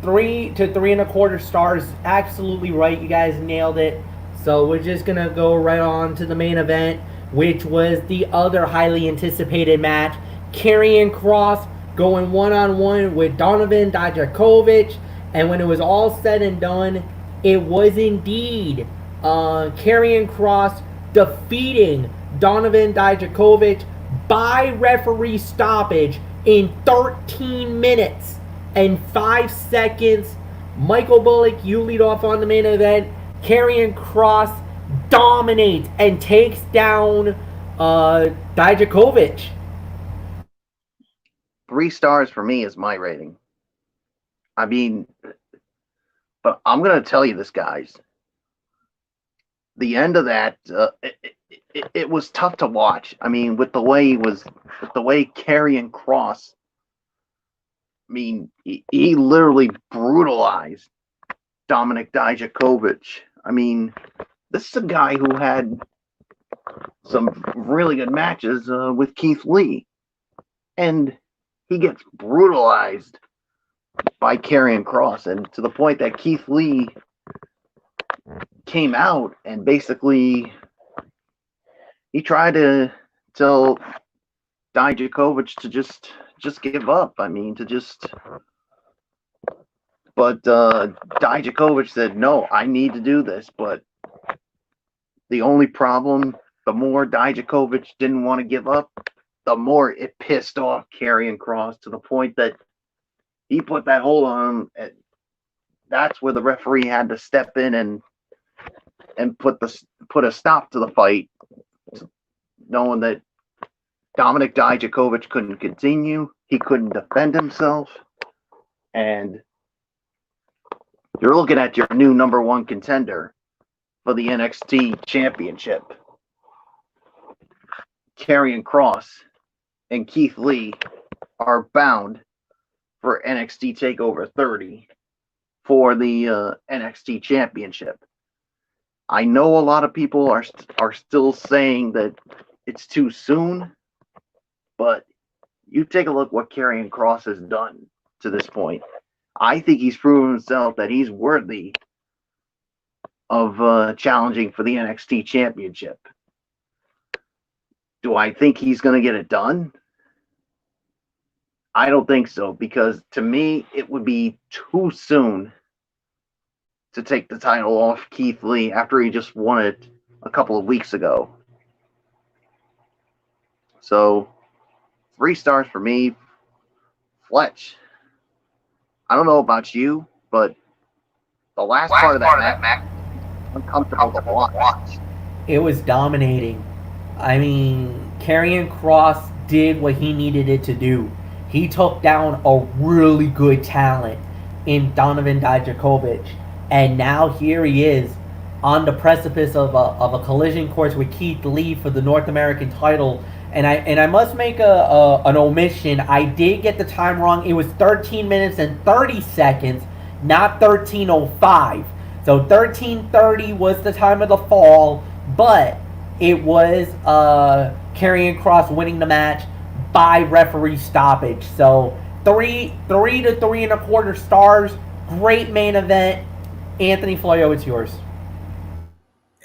3.25 stars. Absolutely right. You guys nailed it. So we're just gonna go right on to the main event, which was the other highly anticipated match. Karrion Kross going one-on-one with Donovan Dijakovic, and when it was all said and done, it was indeed Karrion Kross defeating Donovan Dijakovic by referee stoppage in 13 minutes and 5 seconds Michael Bullock, you lead off on the main event. Karrion Kross dominates and takes down Dijakovic. 3 stars for me is my rating. I mean, but I'm going to tell you this, guys. The end of that, it was tough to watch. I mean, with the way Karrion Kross, I mean, he literally brutalized Dominik Dijakovic. I mean, this is a guy who had some really good matches with Keith Lee, and he gets brutalized by Karrion Kross, and to the point that Keith Lee came out and basically he tried to tell Dijakovic to just give up. I mean, but Dijakovic said, no, I need to do this. But the only problem, the more Dijakovic didn't want to give up, the more it pissed off Karrion Kross, to the point that he put that hold on him. And that's where the referee had to step in and put a stop to the fight, knowing that Dominik Dijakovic couldn't continue. He couldn't defend himself. And you're looking at your new number 1 contender for the NXT Championship. Karrion Kross and Keith Lee are bound for NXT TakeOver 30 for the NXT Championship. I know a lot of people are still saying that it's too soon, but you take a look what Karrion Kross has done to this point. I think he's proven himself that he's worthy of challenging for the NXT Championship. Do I think he's going to get it done? I don't think so, because to me, it would be too soon to take the title off Keith Lee after he just won it a couple of weeks ago. So, 3 stars for me. Fletch, I don't know about you, but the last part of that match, uncomfortable to watch. It was dominating. I mean, Karrion Kross did what he needed it to do. He took down a really good talent in Dominik Dijakovic. And now here he is on the precipice of a collision course with Keith Lee for the North American title. And I must make an omission. I did get the time wrong. It was 13 minutes and 30 seconds, not 13:05. So 13:30 was the time of the fall, but it was Karrion Kross winning the match by referee stoppage. So 3 to 3.25 stars. Great main event. Anthony Floyo, it's yours.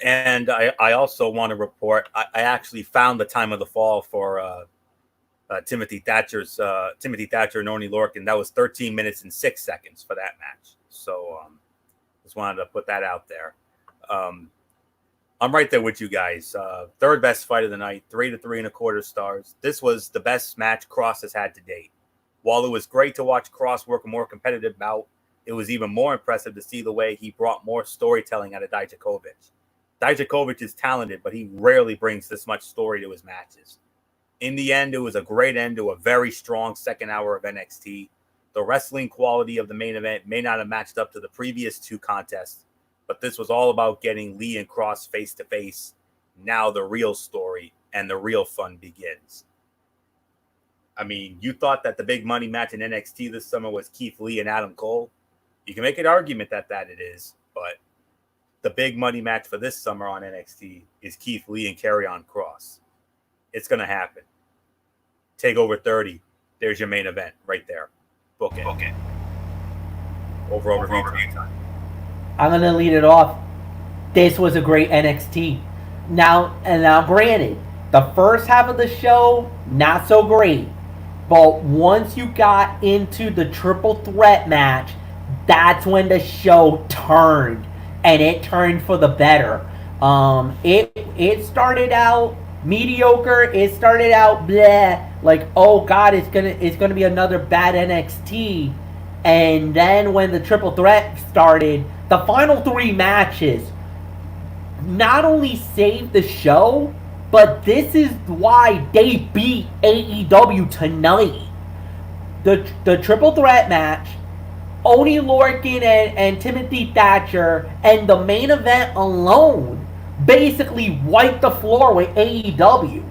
And I also want to report, I actually found the time of the fall for Timothy Thatcher and Oney Lorcan. That was 13 minutes and 6 seconds for that match. So just wanted to put that out there. I'm right there with you guys. Third best fight of the night, 3 to 3.25 stars. This was the best match Kross has had to date. While it was great to watch Kross work a more competitive bout, it was even more impressive to see the way he brought more storytelling out of Dijakovic. Dijakovic is talented, but he rarely brings this much story to his matches. In the end, it was a great end to a very strong second hour of NXT. The wrestling quality of the main event may not have matched up to the previous 2 contests, but this was all about getting Lee and Kross face to face. Now the real story and the real fun begins. I mean, you thought that the big money match in NXT this summer was Keith Lee and Adam Cole. You can make an argument that it is, but the big money match for this summer on NXT is Keith Lee and Karrion Kross. It's going to happen. TakeOver 30. There's your main event right there. Book it. Overall review time. I'm going to lead it off. This was a great NXT. Now granted, the first half of the show, not so great. But once you got into the triple threat match, that's when the show turned. And it turned for the better. It started out mediocre. It started out bleh, like, oh god, it's gonna be another bad NXT. And then when the triple threat started, the final 3 matches not only saved the show, but this is why they beat AEW tonight. The triple threat match, Oni Lorcan and Timothy Thatcher, and the main event alone basically wiped the floor with AEW.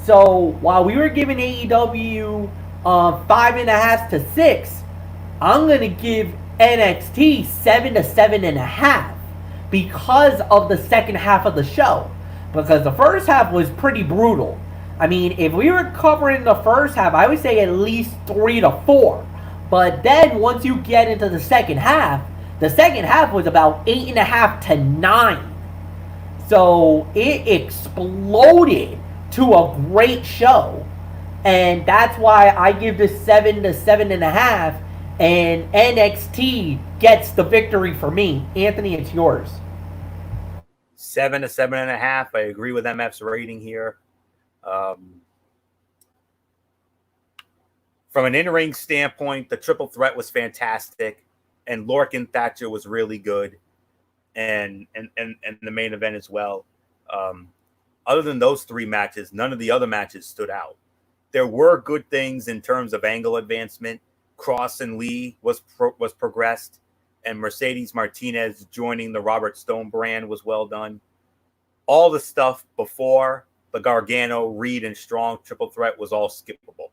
So while we were giving AEW 5.5 to 6, I'm gonna give NXT 7 to 7.5 because of the second half of the show. Because the first half was pretty brutal. I mean, if we were covering the first half, I would say at least 3 to 4. But then once you get into the second half was about 8.5 to 9. So it exploded to a great show. And that's why I give this 7 to 7.5. And NXT gets the victory for me. Anthony, it's yours. 7 to 7.5. I agree with MF's rating here. From an in-ring standpoint, the triple threat was fantastic, and Lorcan Thatcher was really good, and the main event as well. Other than those 3 matches, none of the other matches stood out. There were good things in terms of angle advancement. Cross and Lee was progressed, and Mercedes Martinez joining the Robert Stone brand was well done. All the stuff before the Gargano, Reed, and Strong triple threat was all skippable.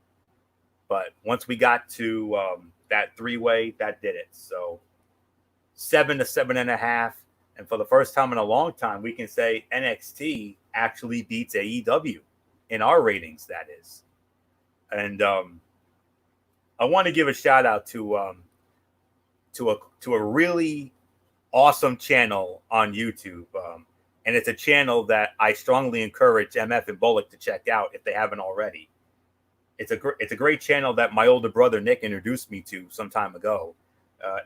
But once we got to that 3-way, that did it. So 7 to 7.5. And for the first time in a long time, we can say NXT actually beats AEW in our ratings, that is. And I want to give a shout out to a really awesome channel on YouTube. And it's a channel that I strongly encourage MF and Bullock to check out if they haven't already. It's a great channel that my older brother Nick introduced me to some time ago.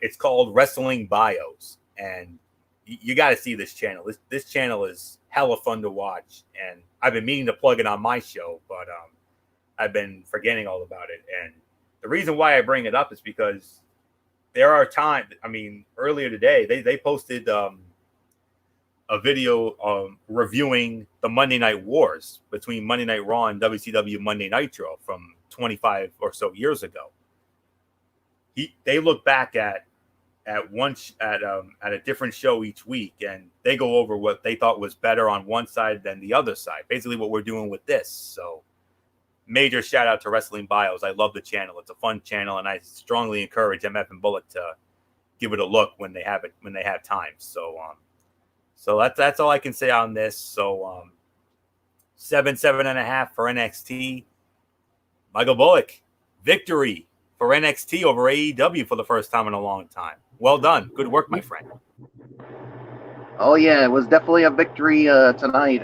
It's called Wrestling Bios, and you got to see this channel. This channel is hella fun to watch, and I've been meaning to plug it on my show, but I've been forgetting all about it. And the reason why I bring it up is because there are times. I mean, earlier today they posted a video reviewing the Monday Night Wars between Monday Night Raw and WCW Monday Nitro from 25 or so years ago. They look back at a different show each week, and they go over what they thought was better on one side than the other side. Basically, what we're doing with this. So, major shout out to Wrestling Bios. I love the channel. It's a fun channel, and I strongly encourage MF and Bullock to give it a look when they have time. So that's all I can say on this. So 7.5 for NXT. Michael Bullock, victory for NXT over AEW for the first time in a long time. Well done. Good work, my friend. Oh, yeah, it was definitely a victory tonight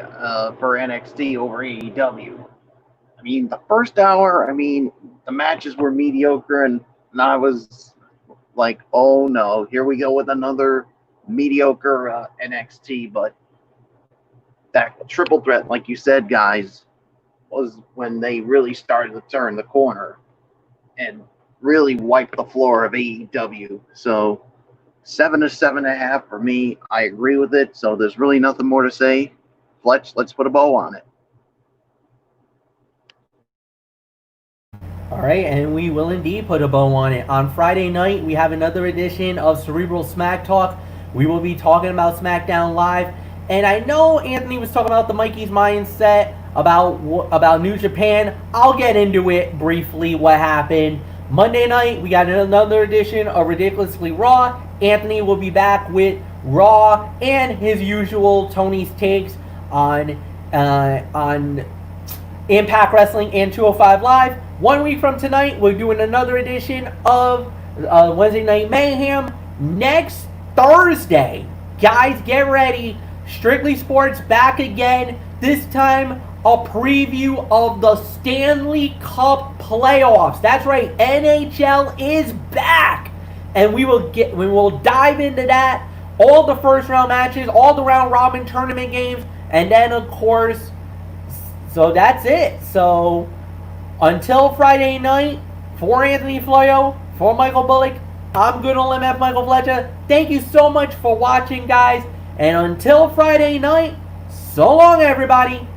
for NXT over AEW. I mean, the first hour, the matches were mediocre, and I was like, oh, no, here we go with another mediocre NXT. But that triple threat, like you said, guys, was when they really started to turn the corner and really wipe the floor of AEW. So 7 to 7.5 for me. I agree with it. So there's really nothing more to say. Fletch, let's put a bow on it. All right, and we will indeed put a bow on it. On Friday night, we have another edition of Cerebral Smack Talk. We will be talking about SmackDown Live. And I know Anthony was talking about the Mikey's mindset, about New Japan. I'll get into it briefly, what happened. Monday night, we got another edition of Ridiculously Raw. Anthony will be back with Raw and his usual Tony's takes on Impact Wrestling and 205 Live. 1 week from tonight, we're doing another edition of Wednesday Night Mayhem. Next Thursday, guys, get ready. Strictly Sports back again. This time, a preview of the Stanley Cup playoffs. That's right, NHL is back, and we will dive into that. All the first round matches, all the round robin tournament games, and then of course, so that's it. So until Friday night, for Anthony Floyo, for Michael Bullock, I'm good on MF Michael Fletcher. Thank you so much for watching, guys. And until Friday night, so long, everybody.